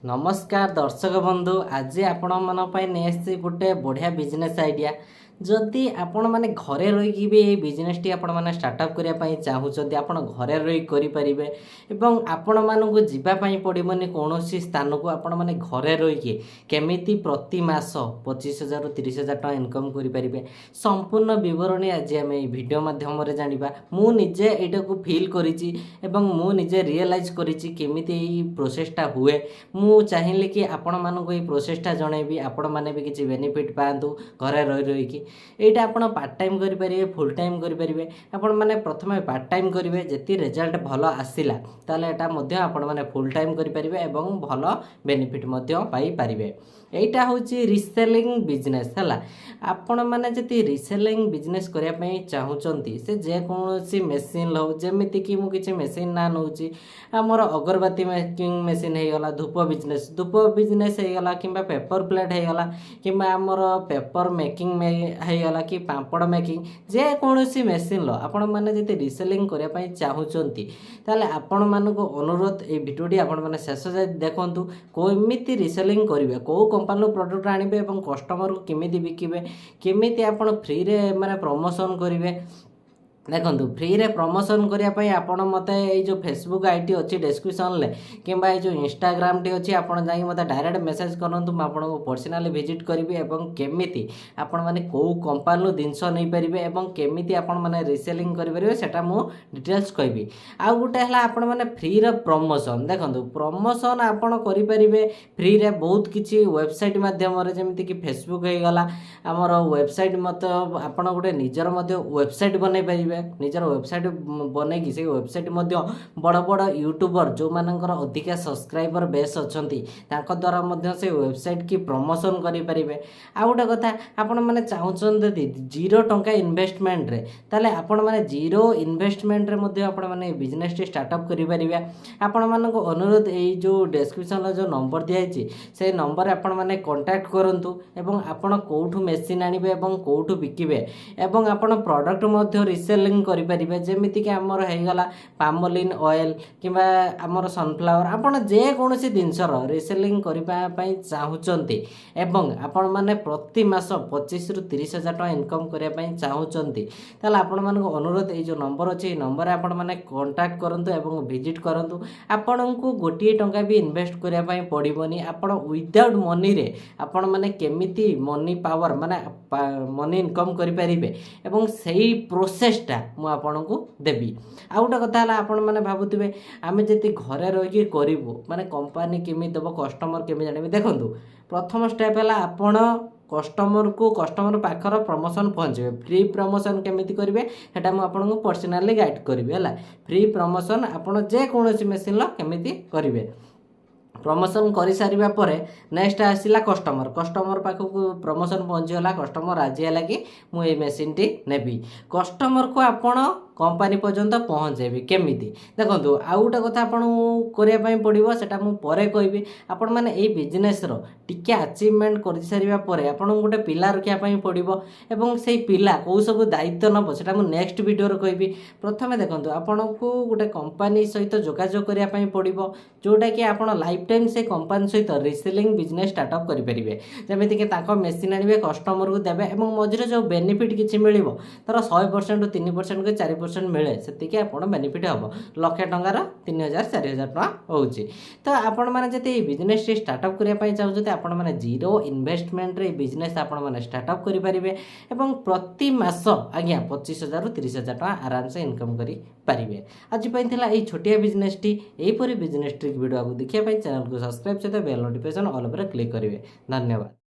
नमस्कार दर्शक बंधु आज आपण मन गोटे बढ़िया बिजनेस आइडिया जदि आपण माने घरे रही भी ये बिजनेस टी आपण माने स्टार्टअप करिया पई चाहूचंती आपण घरे रही करि परिबे एवं आपण मानकु जीवा पई पड़िबनी कोनोसी स्थान को आपण माने घरे रही के केमिति प्रति मास 25,000 रु 30,000 टका इनकम करि परिबे संपूर्ण विवरणी आज हम ए वीडियो माध्यम रे जानिबा। मु निजे एटा को फील करिछि एवं मु निजे रियलाइज करिछि केमिति ए प्रोसेस टा हुए। मु चाहिली कि आपण मानकु ए प्रोसेस टा जणेबी आपण माने भी किछि बेनिफिट पांतु घरे रही कि एटा आपण पार्ट टाइम करि परिबे फुल टाइम करि परिबे। आपण माने प्रथमे पार्ट टाइम करिवे जेति रिजल्ट भलो आसिला ताले एटा मध्ये आपण माने फुल टाइम करि परिबे एवं भलो बेनिफिट मध्ये पाई परिबे। एटा होची रिसेलिंग बिजनेस हला। आपण माने जति रिसेलिंग बिजनेस करिया पई चाहूचंती से जे कोनोसी मशीन लो जेमिति कि मु किछि मशीन ना नउची हमर अगरबत्ती मेकिंग मशीन हे गला धूप बिजनेस हे गला किबा पेपर प्लेट हे गला किबा हमर पेपर मेकिंग हे गला कि पापड़ मेकिंग जे कोनोसी मशीन लो आपण माने जति रिसेलिंग करिया पई चाहूचंती ताले आपण मानको अनुरोध ए वीडियोटी आपण माने शेष जाय देखंतु कोमिति रिसेलिंग करिवे को कंपनी प्रोडक्ट आनिबे एवं कस्टमर को केमिति बिकिबे केमिति आपण फ्री रे माने प्रमोशन करिवे। देखो फ्री रे प्रमोशन करने आपण मते ये जो फेसबुक आईडी अच्छी डिस्क्रिप्शन ले किंबा ये जो इंस्टाग्राम टी अच्छी आपण जाई मते डायरेक्ट मेसेज करनतु म आपन को पर्सनली विजिट करिवे एवं केमिति आपण माने को कंपनी जिनस नै परिबे एवं केमिति आपण माने रीसेलिंग करि परिबे सेटा मु डिटेल्स कहबी। आ गुटे हला आपण माने फ्री रे प्रमोशन देखो प्रमोशन आपण करि परिबे फ्री रे बहुत किछि वेबसाइट माध्यम रे जेमिति कि फेसबुक हे गला हमर वेबसाइट मते आपण गुटे निजर मते वेबसाइट बनै परिबे निजर वेबसाइट बनै कि से वेबसाइट मध्य बड़ बड़ यूट्यूबर जो मानकर अधिका सब्सक्राइबर बेस अछंती ताको द्वारा मध्य से वेबसाइट की प्रमोशन करि परिबे। आ गोटे कथा आपण माने चाहउछन जदि 0 टंका इन्वेस्टमेंट रे ताले आपण माने 0 इन्वेस्टमेंट रे मध्य आपण माने बिजनेस टी स्टार्टअप करि परिबे। आपण मानको अनुरोध ए जो डिस्क्रिप्शन रे जो नंबर दिया छि से नंबर आपण माने कांटेक्ट करंतु एवं आपण कोठु मशीन आनिबे एवं कोठु बिकिबे एवं आपण प्रोडक्ट मध्य रिसेलिंग करि परिबे जेमिति कि हमर हे गला पामोलिन ऑयल किबा हमर सनफ्लावर आपण जे कोनोसी दिनसर रिसेलिंग करिबा पई चाहूचंती एवं आपण माने प्रति मास 25 रु 30,000 टका इनकम करिया पई चाहूचंती ताले आपण मानको अनुरोध ए जो नंबर अछि नंबर आपण माने कांटेक्ट करंतु एवं विजिट करंतु। आपणको गोटिए टंका भी इन्वेस्ट करिया पई पड़िबोनी आपण विदाउट मनी रे आपण माने केमिति मनी पावर माने मनी इनकम करि परिबे एवं सेही प्रोसेस टा मु आपनको देबी। आ गोटे कथा हला आपण माने भाबुथिबे आमे जति घरे रहि करिवो माने कंपनी केमि देबो कस्टमर केमि जानिबे। देखंतु प्रथम स्टेप हला आपण कस्टमर पाखर प्रमोशन पहुँचे फ्री प्रमोशन केमिति करिवे सेटा मु आपनको पर्सनली गाइड करिवे हला। फ्री प्रमोशन आपण जे कोनोसी मशीन ला केमिति करिवे प्रमोशन करि सारिबा परे नेक्स्ट आसिला कस्टमर पाखु प्रमोशन पहुँचीगला कस्टमर राजी है कि मु ए मशीन टी नेबी कस्टमर को आपण कंपनी पर्यंत पहुँचेबी केमिति। देखो आउ गोटे कथा आपण करिया पड़ो सेटा मु परे कहबी। आपण माने ए बिजनेस रो टिके अचीवमेंट कर सारिबा परे आपण गोटे पिला रखिया पड़ो एवं से पिला को सब दायित्व नब सेटा मु नेक्स्ट वीडियो रे कहबी। प्रथमे देखो आपण को गोटे कंपनी सहित जोगाजोग करिया पड़ो जोटा कि आपण लाइफ टाइम से कंपनी सहित रिसेलिंग बिजनेस स्टार्टअप करि परिबे जेमिति कि ताको मशीन आनिबे कस्टमर को देबे एवं मझिरे जो बेनिफिट किछि मिलिबो तर 100% 3% के 4% मिले सेतिके आपण बेनिफिट हबो लक्ष टंकार 3000 4000 टका होउची। तो आपण माने जति बिजनेस स्टार्टअप करिया पई चाहउछते आपण माने 0 इन्वेस्टमेंट रे बिजनेस आपण माने स्टार्टअप करि परिबे एवं प्रति मास आज्ञा 25,000 रु 30,000 टका आराम से इनकम करि परिबे। आज पई थिला एई छोटिया बिजनेस टी एई परि बिजनेस ट्रिक वीडियो को देखिया पई चैनल को सब्सक्राइब सहित बेल नोटिफिकेशन ऑल पर क्लिक करिवे। धन्यवाद।